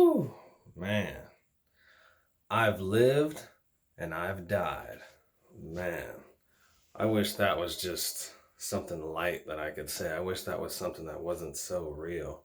Whew, man. I've lived and I've died. Man, I wish that was just something light that I could say. I wish that was something that wasn't so real.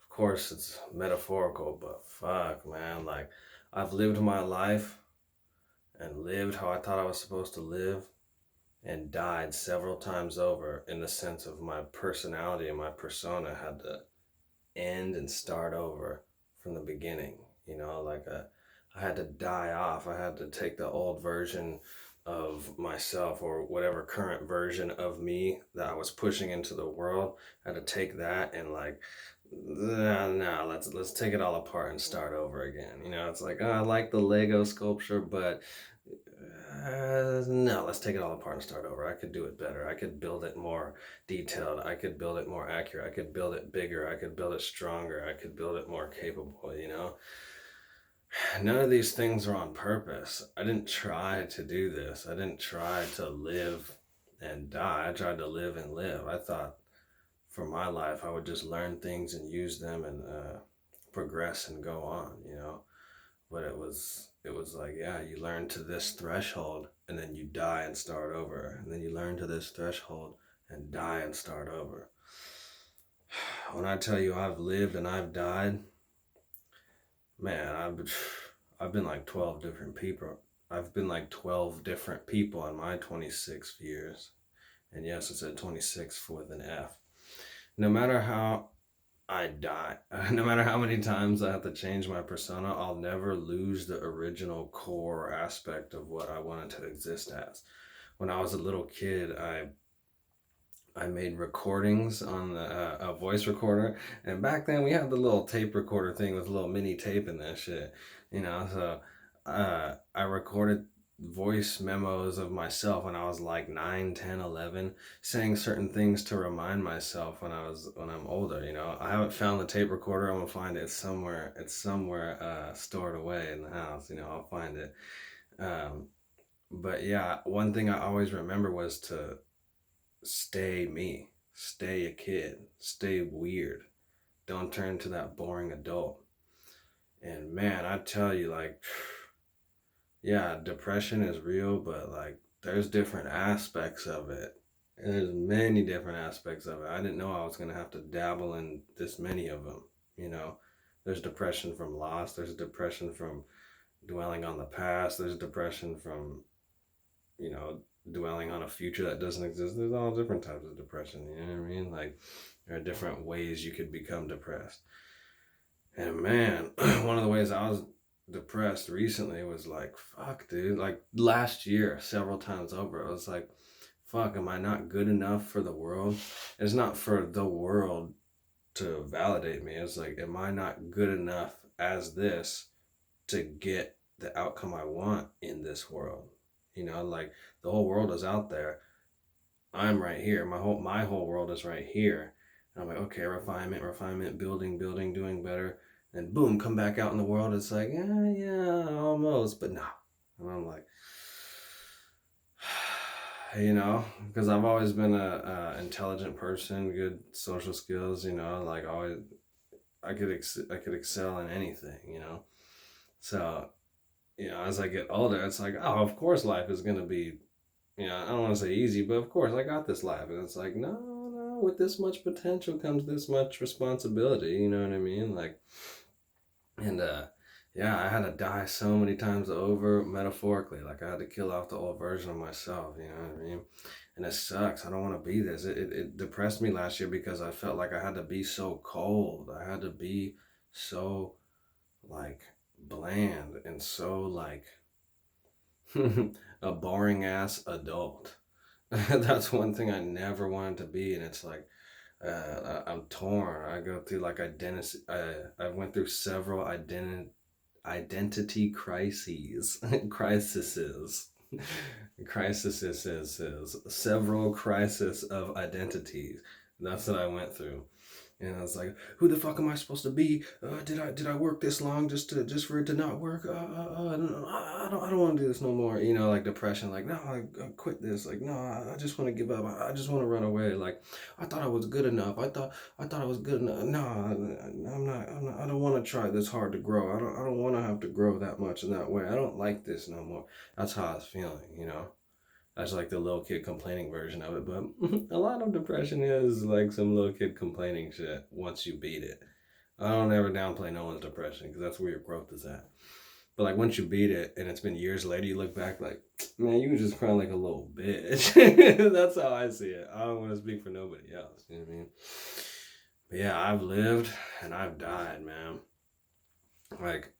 Of course, it's metaphorical, but fuck, man. Like, I've lived my life and lived how I thought I was supposed to live and died several times over in the sense of my personality and my persona had to end and start over from the beginning. I had to die off. I had to take the old version of myself or whatever current version of me that I was pushing into the world. I had to take that and like, nah, let's take it all apart and start over again. It's like, oh, I like the Lego sculpture, but no, let's take it all apart and start over. I could do it better. I could build it more detailed. I could build it more accurate. I could build it bigger. I could build it stronger. I could build it more capable. None of these things are on purpose. I didn't try to do this. I didn't try to live and die. I tried to live and live. I thought for my life, I would just learn things and use them and progress and go on. But it was like, yeah, you learn to this threshold and then you die and start over, and then you learn to this threshold and die and start over. When I tell you I've lived and I've died, man, I've been like 12 different people. I've been like 12 different people in my 26 years. And yes, it's at 26 with an F. No matter how I die. No matter how many times I have to change my persona, I'll never lose the original core aspect of what I wanted to exist as. When I was a little kid, I made recordings on a voice recorder, and back then we had the little tape recorder thing with a little mini tape in that shit. So I recorded voice memos of myself when I was like 9, 10, 11, saying certain things to remind myself when I'm older. I haven't found the tape recorder. I'm gonna find it somewhere. It's somewhere stored away in the house. I'll find it. Um, but yeah, one thing I always remember was to stay me, stay a kid, stay weird. Don't turn to that boring adult. And man, I tell you, like, yeah, depression is real, but like there's different aspects of it. And there's many different aspects of it. I didn't know I was gonna have to dabble in this many of them. You know, there's depression from loss. There's depression from dwelling on the past. There's depression from you know dwelling on a future that doesn't exist. There's all different types of depression. You know what I mean? Like there are different ways you could become depressed. And man, one of the ways I was depressed recently was like, fuck, dude. Like last year, several times over, I was like, fuck, am I not good enough for the world? It's not for the world to validate me. It's like, am I not good enough as this to get the outcome I want in this world? Like the whole world is out there. I'm right here. My whole world is right here. And I'm like, okay, refinement, building, doing better. And boom, come back out in the world. It's like, yeah, almost, but no. And I'm like, because I've always been a intelligent person, good social skills. Like always, I could excel in anything. So as I get older, it's like, oh, of course, life is gonna be I don't want to say easy, but of course I got this life. And it's like, no, no, with this much potential comes this much responsibility. You know what I mean? Like, and yeah, I had to die so many times over, metaphorically. Like I had to kill off the old version of myself. You know what I mean? And it sucks. I don't want to be this. It depressed me last year because I felt like I had to be so cold. I had to be so like bland and so like a boring ass adult. That's one thing I never wanted to be, and it's like I'm torn. I go through like identity. I went through several identity crises, crises, several crisis of identities. That's what I went through, And I was like, "Who the fuck am I supposed to be? Did I work this long just for it to not work? No, I don't want to do this no more." You know, like depression. Like, no, I quit this. Like, no, I just want to give up. I just want to run away. Like, I thought I was good enough. I thought I was good enough. No, I'm not. I'm not. I don't want to try this hard to grow. I don't want to have to grow that much in that way. I don't like this no more. That's how I was feeling. You know. That's like the little kid complaining version of it, but a lot of depression is like some little kid complaining shit once you beat it. I don't ever downplay no one's depression because that's where your growth is at. But like once you beat it and it's been years later, you look back like, man, you was just crying like a little bitch. That's how I see it. I don't want to speak for nobody else. You know what I mean? But yeah, I've lived and I've died, man. Like,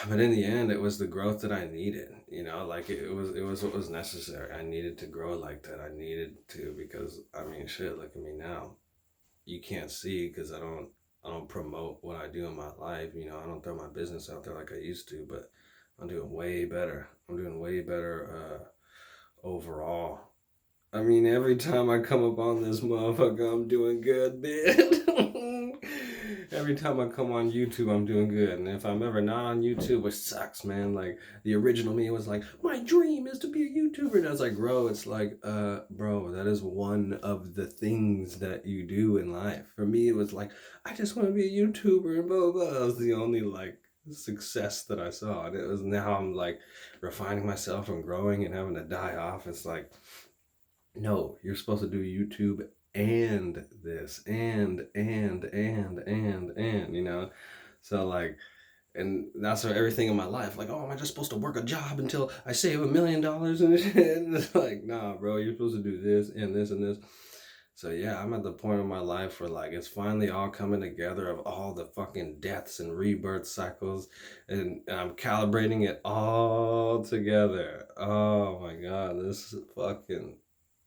but in the end it was the growth that I needed, you know, like it was what was necessary. I needed to grow like that. I needed to, because I mean shit, look at me now. You can't see because I don't promote what I do in my life, you know. I don't throw my business out there like I used to, but I'm doing way better. I'm doing way better overall. I mean, every time I come up on this motherfucker, I'm doing good, bitch. Every time I come on YouTube, I'm doing good. And if I'm ever not on YouTube, which sucks, man. Like, the original me was like, my dream is to be a YouTuber. And as I grow, it's like, bro, that is one of the things that you do in life. For me, it was like, I just want to be a YouTuber and blah, blah, blah. That was the only, like, success that I saw. And it was now I'm, like, refining myself and growing and having to die off. It's like, no, you're supposed to do YouTube and this and you know. So like, and that's for everything in my life. Like, oh, am I just supposed to work a job until I save $1 million and shit? And it's like, nah, bro, you're supposed to do this and this and this. So yeah, I'm at the point in my life where like it's finally all coming together of all the fucking deaths and rebirth cycles, and I'm calibrating it all together. Oh my god, this is fucking,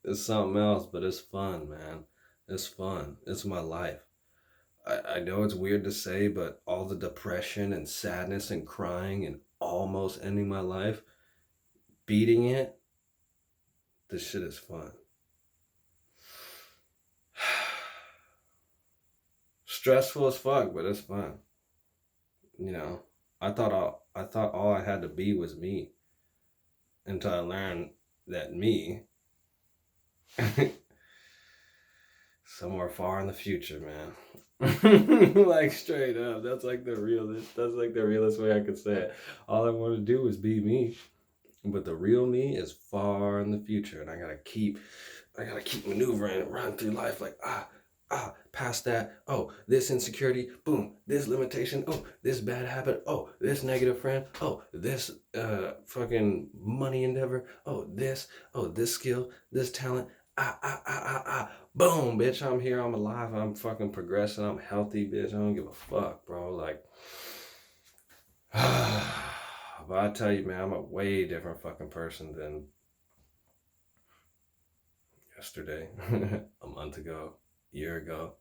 it's something else, but it's fun, man. It's fun. It's my life. I know it's weird to say, but all the depression and sadness and crying and almost ending my life, beating it, this shit is fun. Stressful as fuck, but it's fun. You know, I thought all I had to be was me until I learned that me somewhere far in the future, man. Like straight up. That's like the realest way I could say it. All I want to do is be me. But the real me is far in the future. And I gotta keep maneuvering and running through life like past that. Oh, this insecurity, boom, this limitation, oh, this bad habit, oh, this negative friend, oh, this fucking money endeavor, oh, this skill, this talent, boom, bitch, I'm here, I'm alive, I'm fucking progressing, I'm healthy, bitch, I don't give a fuck, bro, like, but I tell you, man, I'm a way different fucking person than yesterday, a month ago, a year ago.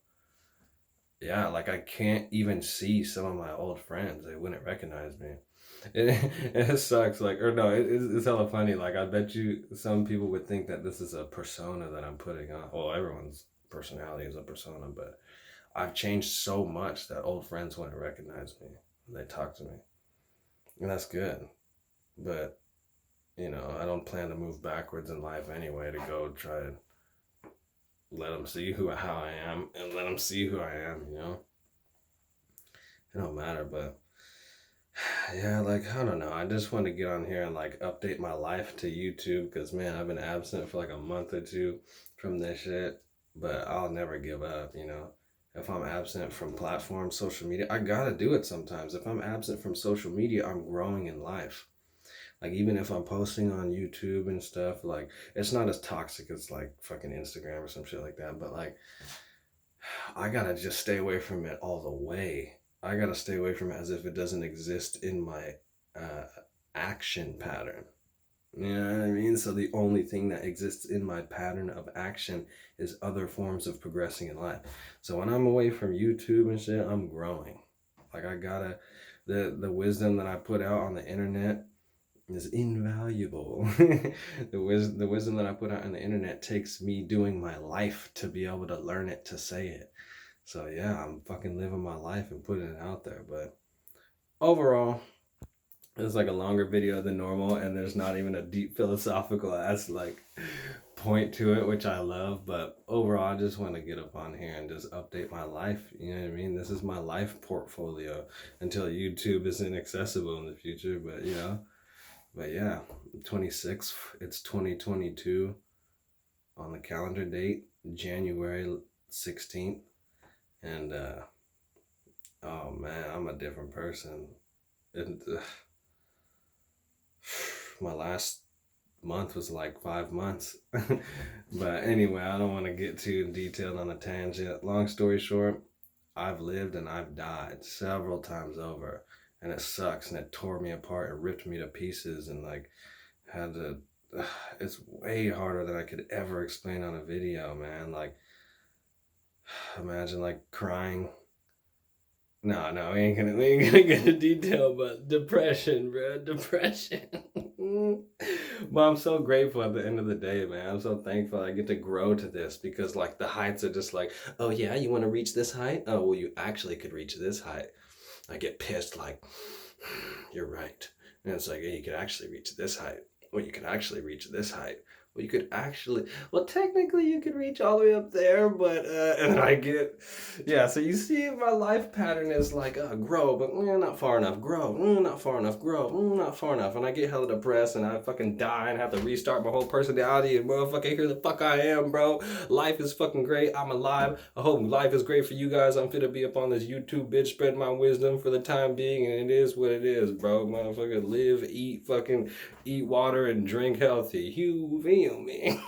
Yeah, like I can't even see some of my old friends. They wouldn't recognize me. It sucks. Like, or no, it's hella funny. Like, I bet you some people would think that this is a persona that I'm putting on. Well, everyone's personality is a persona, but I've changed so much that old friends wouldn't recognize me when they talk to me. And that's good. But, I don't plan to move backwards in life anyway to go try to let them see how I am and let them see who I am, It don't matter, but yeah, like I don't know. I just want to get on here and like update my life to YouTube because man, I've been absent for like a month or two from this shit, but I'll never give up. If I'm absent from platforms, social media, I gotta do it sometimes. If I'm absent from social media, I'm growing in life. Like even if I'm posting on YouTube and stuff, like it's not as toxic as like fucking Instagram or some shit like that, but like I gotta just stay away from it all the way. I gotta stay away from it as if it doesn't exist in my uh, action pattern. You know what I mean? So the only thing that exists in my pattern of action is other forms of progressing in life. So when I'm away from YouTube and shit, I'm growing. Like I gotta the wisdom that I put out on the internet, is invaluable. The wisdom that I put out on the internet takes me doing my life to be able to learn it, to say it. So yeah, I'm fucking living my life and putting it out there. But overall, it's like a longer video than normal, and there's not even a deep philosophical ass like point to it, which I love. But overall, I just want to get up on here and just update my life. You know what I mean? This is my life portfolio until YouTube is inaccessible in the future. But but yeah, 26th, it's 2022 on the calendar date, January 16th. And oh man, I'm a different person. And my last month was like 5 months. But anyway, I don't want to get too detailed on a tangent. Long story short, I've lived and I've died several times over, and it sucks, and it tore me apart and ripped me to pieces, and like had to it's way harder than I could ever explain on a video, man. Like imagine like crying. No, we ain't gonna get into detail, but depression, bro, depression. But I'm so grateful at the end of the day, man. I'm so thankful I get to grow to this, because like the heights are just like, oh yeah, you want to reach this height? Oh well, you actually could reach this height. I get pissed like, you're right, and it's like, hey, you could actually reach this height. Well, you could actually reach this height. Well, you could actually, well, technically you could reach all the way up there, but, and I get, yeah, so you see my life pattern is like, grow, but not far enough, grow, not far enough, grow, not far enough, and I get hella depressed, and I fucking die, and have to restart my whole personality, and motherfucker, here the fuck I am, bro. Life is fucking great, I'm alive. I hope life is great for you guys. I'm fit to be up on this YouTube bitch, spread my wisdom for the time being, and it is what it is, bro. Motherfucker, live, eat, fucking eat water and drink healthy. You feel me?